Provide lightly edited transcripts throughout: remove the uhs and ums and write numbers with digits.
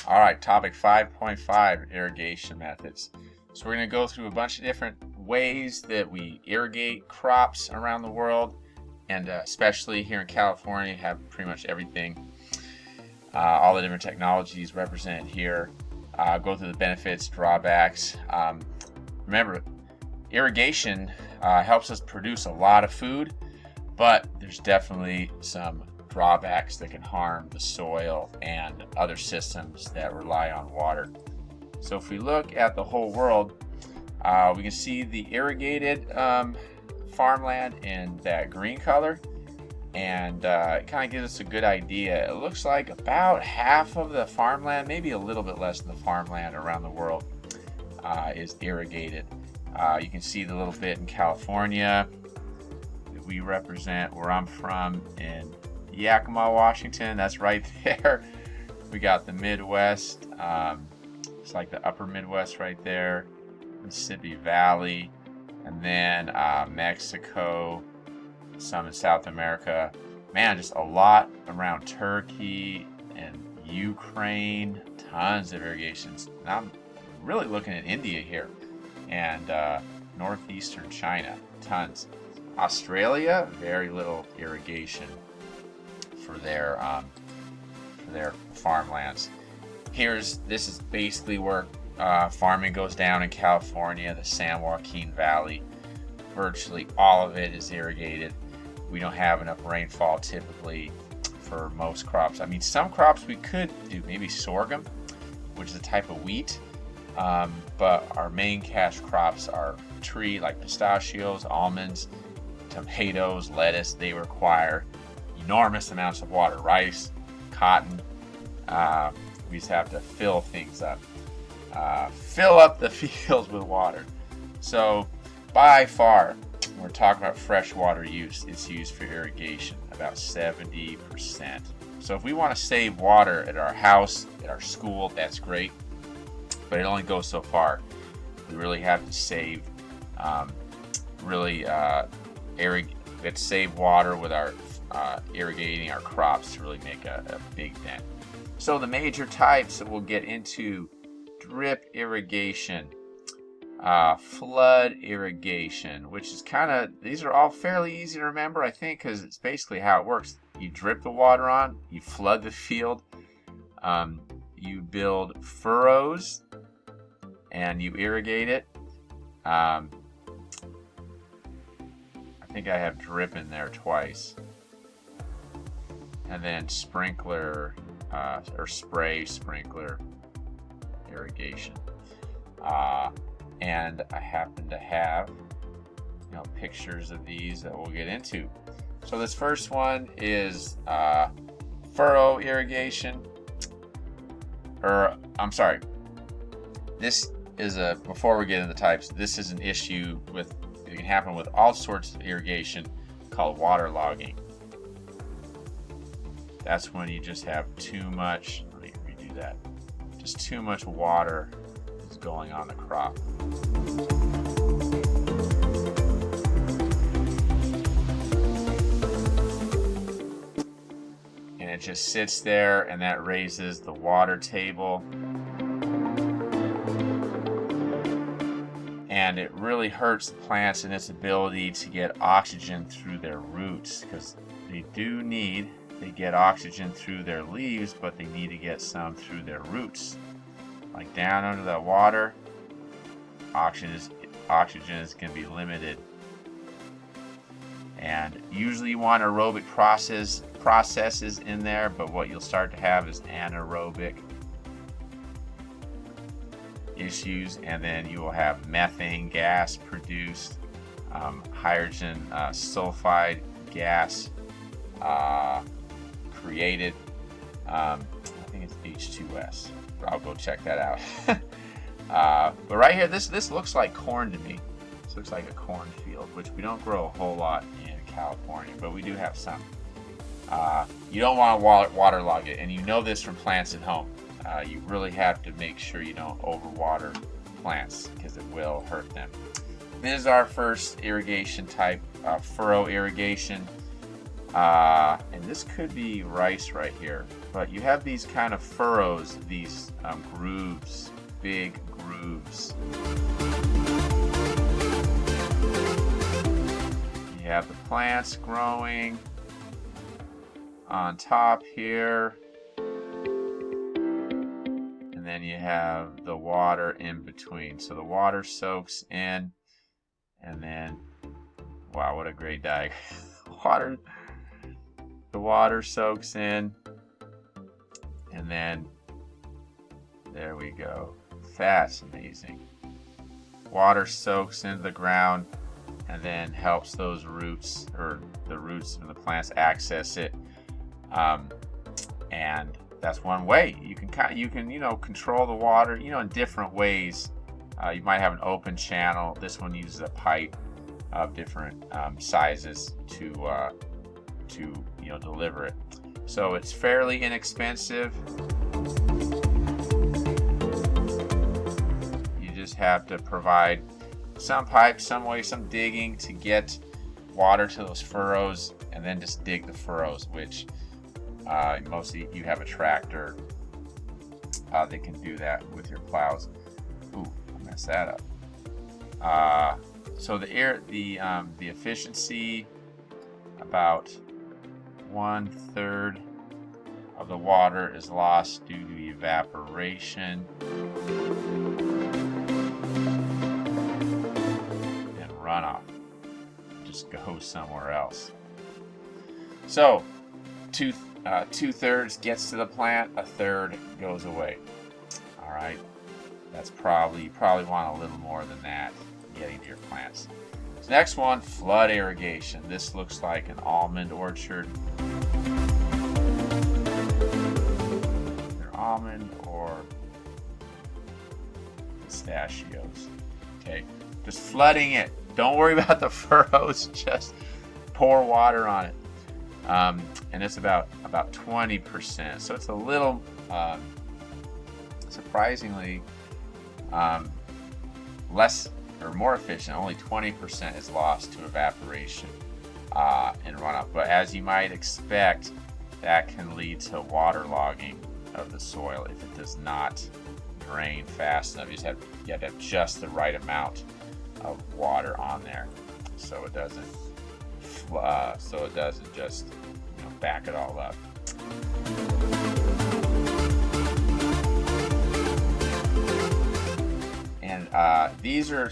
All right, topic 5.5, irrigation methods. So we're going to go through a bunch of different ways that we irrigate crops around the world, and especially here in California, have pretty much everything, all the different technologies represented here. Go through the benefits, drawbacks. Remember, irrigation helps us produce a lot of food, but there's definitely some drawbacks that can harm the soil and other systems that rely on water. So if we look at the whole world, we can see the irrigated farmland in that green color, and it kind of gives us a good idea. It looks like about half of the farmland, maybe a little bit less than the farmland around the world, is irrigated. You can see the little bit in California that we represent, where I'm from, in Yakima, Washington. That's right there. We got the Midwest. It's like the upper Midwest right there. Mississippi Valley, and then Mexico, some in South America. Man, just a lot around Turkey and Ukraine. Tons of irrigations. And I'm really looking at India here, and northeastern China. Tons. Australia, very little irrigation for their farmlands. This is basically where farming goes down in California, the San Joaquin Valley. Virtually all of it is irrigated. We don't have enough rainfall typically for most crops. I mean, some crops we could do, maybe sorghum, which is a type of wheat, but our main cash crops are tree like pistachios, almonds, tomatoes, lettuce. They require enormous amounts of water. Rice, cotton, we just have to fill things up. Fill up the fields with water. So by far, when we're talking about freshwater use, it's used for irrigation, about 70%. So if we want to save water at our house, at our school, that's great, but it only goes so far. We really have to save, we have to save water with our irrigating our crops to really make a big dent. So the major types that we'll get into: drip irrigation, flood irrigation, which is these are all fairly easy to remember, I think, because it's basically how it works. You drip the water on, you flood the field, you build furrows, and you irrigate it. I think I have drip in there twice. And then sprinkler, or spray sprinkler irrigation. And I happen to have pictures of these that we'll get into. So this first one is furrow irrigation, this is before we get into the types, this is an issue it can happen with all sorts of irrigation called waterlogging. That's when you just have too much, let me redo that, just too much water is going on the crop. And it just sits there, and that raises the water table. And it really hurts the plants in its ability to get oxygen through their roots, because they get oxygen through their leaves, but they need to get some through their roots. Like down under that water, oxygen is going to be limited. And usually you want aerobic processes in there, but what you'll start to have is anaerobic issues, and then you will have methane gas produced, hydrogen sulfide gas created. I think it's H2S. I'll go check that out. But right here, this looks like corn to me. This looks like a cornfield, which we don't grow a whole lot in California, but we do have some. You don't want to waterlog it, and you know this from plants at home. You really have to make sure you don't overwater plants, because it will hurt them. This is our first irrigation type, furrow irrigation. And this could be rice right here, but you have these kind of furrows, these grooves, big grooves. You have the plants growing on top here, and then you have the water in between. So the water soaks in, and then, wow, what a great diagram. The water soaks in, and then there we go. That's amazing. Water soaks into the ground and then helps those roots, or the roots of the plants, access it. And that's one way you can control the water in different ways. You might have an open channel. This one uses a pipe of different sizes to deliver it. So it's fairly inexpensive. You just have to provide some pipes, some way, some digging to get water to those furrows, and then just dig the furrows, which mostly you have a tractor that can do that with your plows. Ooh, I messed that up. So the efficiency, about 1/3 of the water is lost due to evaporation and runoff. Just goes somewhere else. So 2/3 gets to the plant, 1/3 goes away. All right, that's you probably want a little more than that getting to your plants. So next one, flood irrigation. This looks like an almond orchard. Either almond or pistachios. Okay, just flooding it. Don't worry about the furrows. Just pour water on it. And it's about 20%. So it's a little surprisingly less or more efficient. Only 20% is lost to evaporation and runoff. But as you might expect, that can lead to waterlogging of the soil if it does not drain fast enough. You have to have just the right amount of water on there, so it doesn't just back it all up. And these are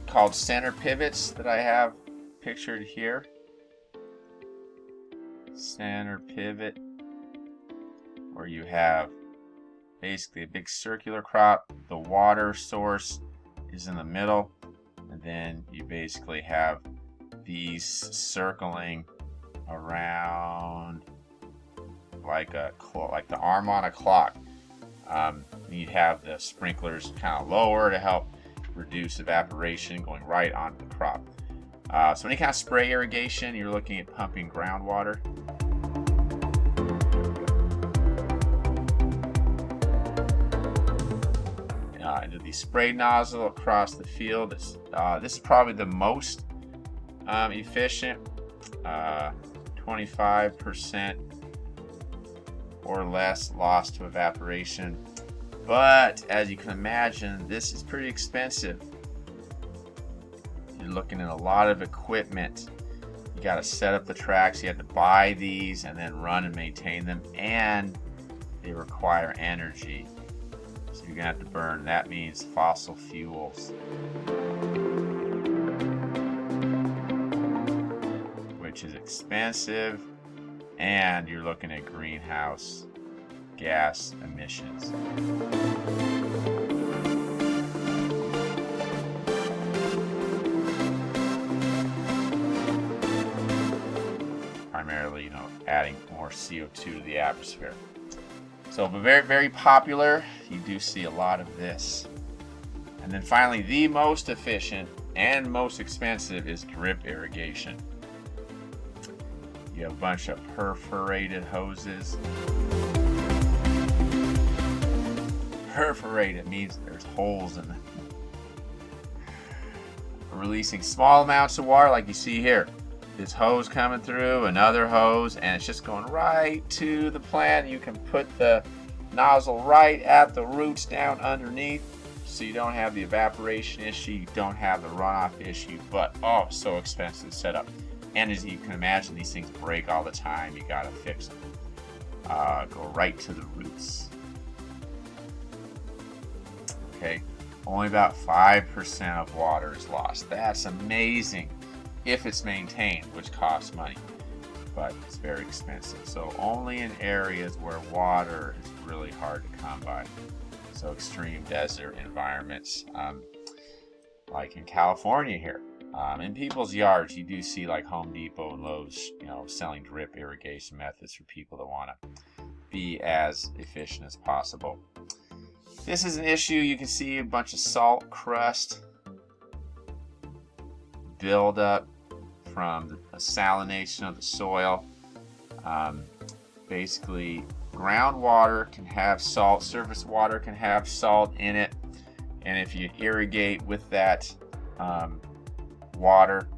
called center pivots that I have pictured here. Center pivot, where you have basically a big circular crop. The water source is in the middle, and then you basically have these circling around like the arm on a clock. You'd have the sprinklers kind of lower to help reduce evaporation going right onto the crop. So any kind of spray irrigation, you're looking at pumping groundwater. Into the spray nozzle across the field. This is probably the most efficient. 25% or less lost to evaporation. But as you can imagine, this is pretty expensive. You're looking at a lot of equipment. You got to set up the tracks. You have to buy these and then run and maintain them, and they require energy. So you're gonna have to burn. That means fossil fuels, which is expensive, and you're looking at greenhouse gas emissions. Primarily, adding more CO2 to the atmosphere. So, but very, very popular. You do see a lot of this. And then finally, the most efficient and most expensive is drip irrigation. You have a bunch of perforated hoses. Perforated means there's holes in them. Releasing small amounts of water like you see here. this hose coming through, another hose, and it's just going right to the plant. You can put the nozzle right at the roots down underneath, so you don't have the evaporation issue, you don't have the runoff issue, but oh, so expensive to set up. And as you can imagine, these things break all the time. You gotta fix them. Go right to the roots. Okay, only about 5% of water is lost. That's amazing if it's maintained, which costs money, but it's very expensive. So only in areas where water is really hard to come by. So extreme desert environments, like in California here. In people's yards, you do see like Home Depot and Lowe's, selling drip irrigation methods for people that want to be as efficient as possible. This is an issue. You can see a bunch of salt crust build up from the salination of the soil. Basically, groundwater can have salt, surface water can have salt in it, and if you irrigate with that water,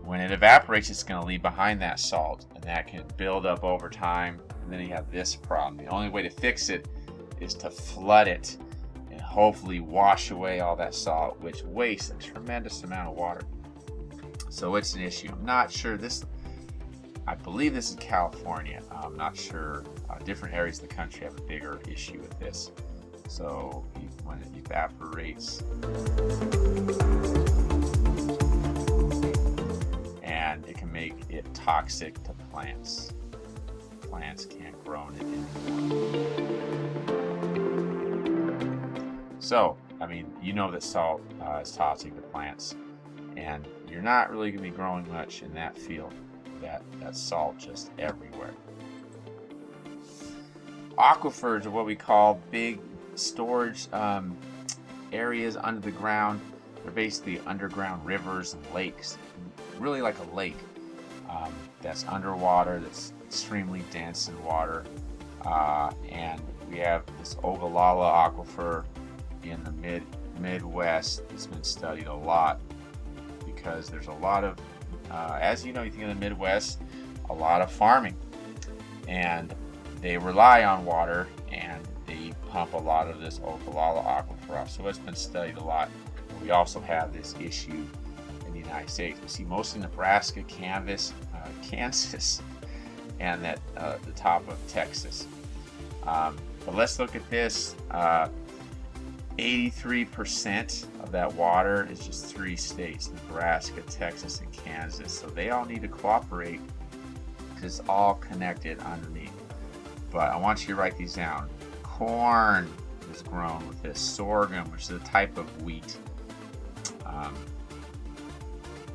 when it evaporates, it's going to leave behind that salt, and that can build up over time, and then you have this problem. The only way to fix it is to flood it and hopefully wash away all that salt, which wastes a tremendous amount of water. So it's an issue. I'm not sure I believe this is California. I'm not sure. Different areas of the country have a bigger issue with this. So when it evaporates, and it can make it toxic to plants. Plants can't grow in it anymore. So, that salt is toxic to plants, and you're not really going to be growing much in that field. That salt just everywhere. Aquifers are what we call big storage areas under the ground. They're basically underground rivers and lakes, really like a lake that's underwater, that's extremely dense in water. And we have this Ogallala aquifer in the Midwest. It's been studied a lot because there's a lot of, as you think of the Midwest, a lot of farming, and they rely on water, and they pump a lot of this Ogallala aquifer off. So it's been studied a lot. We also have this issue in the United States. We see mostly Nebraska, Kansas, and at the top of Texas. But let's look at this. 83% of that water is just 3 states: Nebraska, Texas, and Kansas. So they all need to cooperate because it's all connected underneath. But I want you to write these down. Corn is grown with this. Sorghum, which is a type of wheat.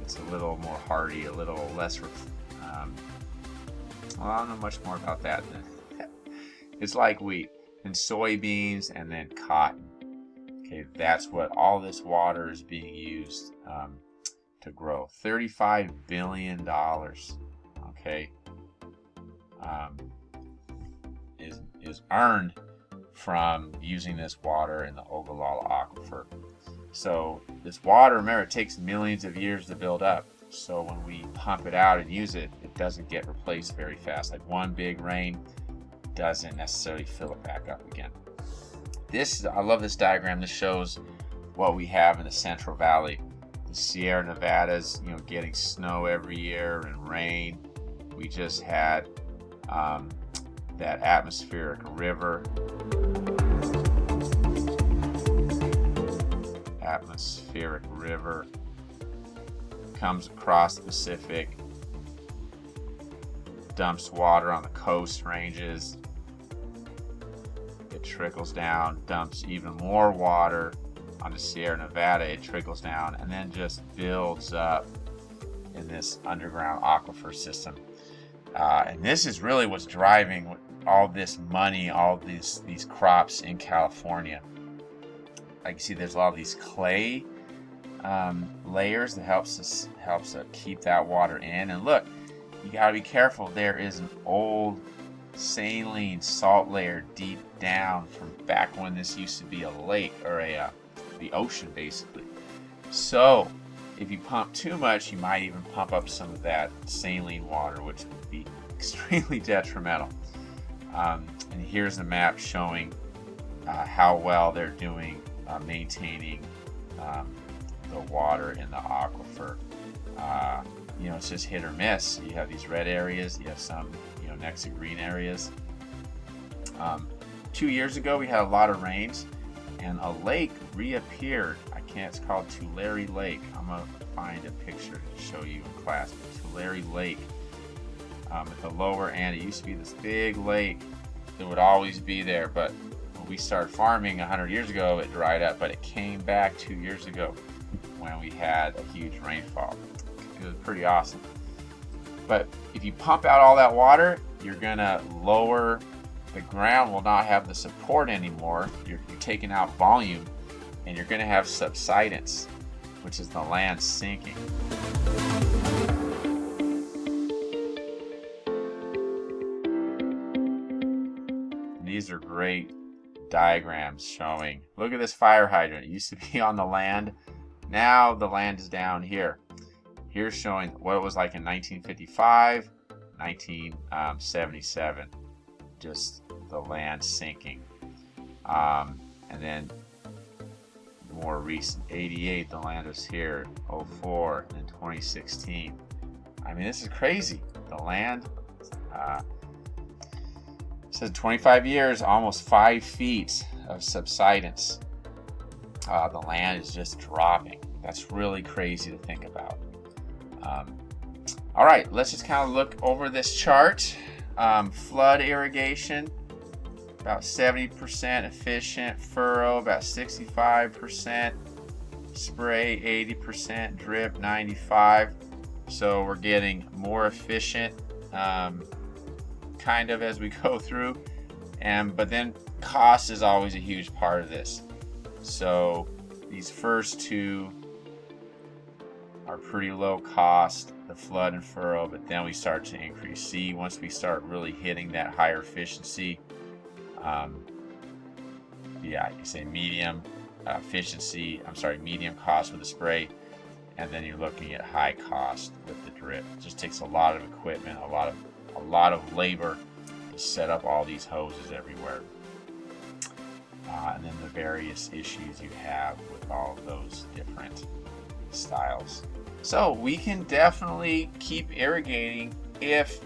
It's a little more hardy, a little less. I don't know much more about that. It's like wheat, and soybeans, and then cotton. Okay, that's what all this water is being used to grow. $35 billion. Okay, is earned from using this water in the Ogallala aquifer. So this water, remember, it takes millions of years to build up. So when we pump it out and use it, it doesn't get replaced very fast. Like one big rain doesn't necessarily fill it back up again. I love this diagram. This shows what we have in the Central Valley. The Sierra Nevadas, getting snow every year and rain. We just had that atmospheric river. Atmospheric river comes across the Pacific, dumps water on the coast ranges. It trickles down, dumps even more water on the Sierra Nevada. It trickles down and then just builds up in this underground aquifer system. And this is really what's driving all this money, all these crops in California. Like you see, there's a lot of these clay layers that helps keep that water in. And look, you gotta be careful. There is an old saline salt layer deep down from back when this used to be a lake, or the ocean basically. So if you pump too much, you might even pump up some of that saline water, which would be extremely detrimental. And here's a map showing how well they're doing maintaining the water in the aquifer. It's just hit or miss. You have these red areas, you have some, next to green areas. 2 years ago, we had a lot of rains, and a lake reappeared. It's called Tulare Lake. I'm gonna find a picture to show you in class. Tulare Lake, at the lower end, it used to be this big lake that would always be there, but when we started farming 100 years ago, it dried up, but it came back 2 years ago when we had a huge rainfall. It was pretty awesome. But if you pump out all that water, you're gonna lower the ground, will not have the support anymore. You're taking out volume, and you're gonna have subsidence, which is the land sinking. These are great diagrams showing, look at this fire hydrant. It used to be on the land. Now the land is down here. Here's showing what it was like in 1955, 1977. Just the land sinking. And then more recent, 88, the land was here, 04, and 2016. I mean, this is crazy. The land, says 25 years, almost 5 feet of subsidence. The land is just dropping. That's really crazy to think about. All right, let's just kind of look over this chart. Flood irrigation, about 70% efficient. Furrow, about 65%. Spray, 80%. Drip, 95%. So we're getting more efficient kind of as we go through. But then cost is always a huge part of this. So these first two are pretty low cost, the flood and furrow, but then we start to increase. See, once we start really hitting that higher efficiency, you say medium efficiency, medium cost with the spray, and then you're looking at high cost with the drip. It just takes a lot of equipment, a lot of labor to set up all these hoses everywhere. And then the various issues you have with all of those different styles. So we can definitely keep irrigating if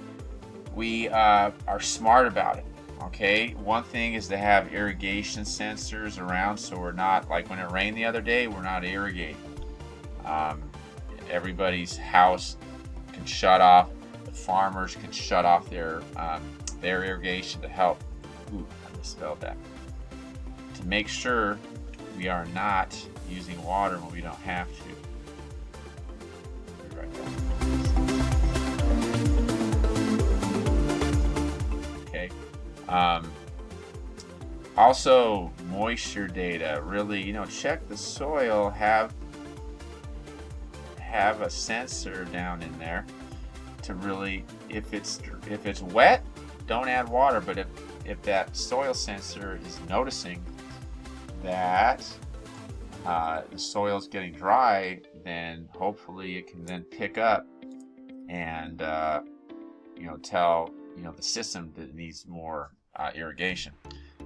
we are smart about it. Okay, one thing is to have irrigation sensors around, so we're not, like when it rained the other day, we're not irrigating. Everybody's house can shut off. The farmers can shut off their irrigation to help. Ooh, I misspelled that. To make sure we are not using water when we don't have to. Be right back. Okay. Also, moisture data. Really, check the soil. Have a sensor down in there to really, if it's wet, don't add water. But if that soil sensor is noticing that the soil is getting dry, then hopefully it can then pick up and tell the system that it needs more irrigation.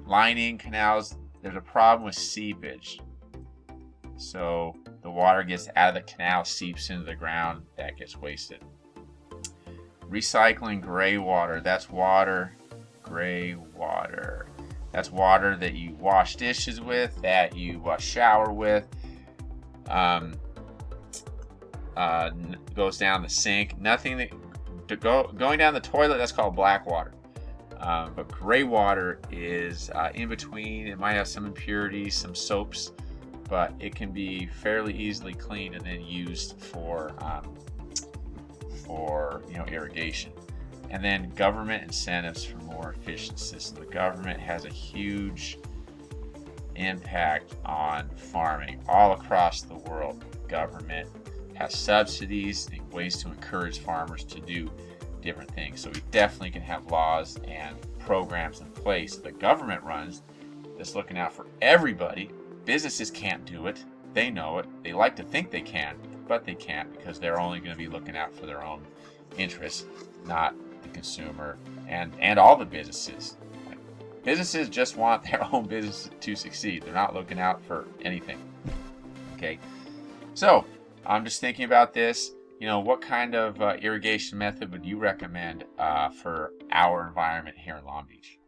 Lining canals, there's a problem with seepage. So the water gets out of the canal, seeps into the ground, that gets wasted. Recycling gray water, that's water, gray water. That's water that you wash dishes with, that you shower with. Goes down the sink. Nothing that going down the toilet, that's called black water. But gray water is in between. It might have some impurities, some soaps, but it can be fairly easily cleaned and then used for irrigation. And then government incentives for more efficient systems. The government has a huge impact on farming all across the world. The government has subsidies and ways to encourage farmers to do different things. So we definitely can have laws and programs in place the government runs that's looking out for everybody. Businesses can't do it. They know it. They like to think they can, but they can't because they're only going to be looking out for their own interests, not the consumer and all the businesses. Like, businesses just want their own business to succeed. They're not looking out for anything. Okay, so I'm just thinking about this. What kind of irrigation method would you recommend for our environment here in Long Beach?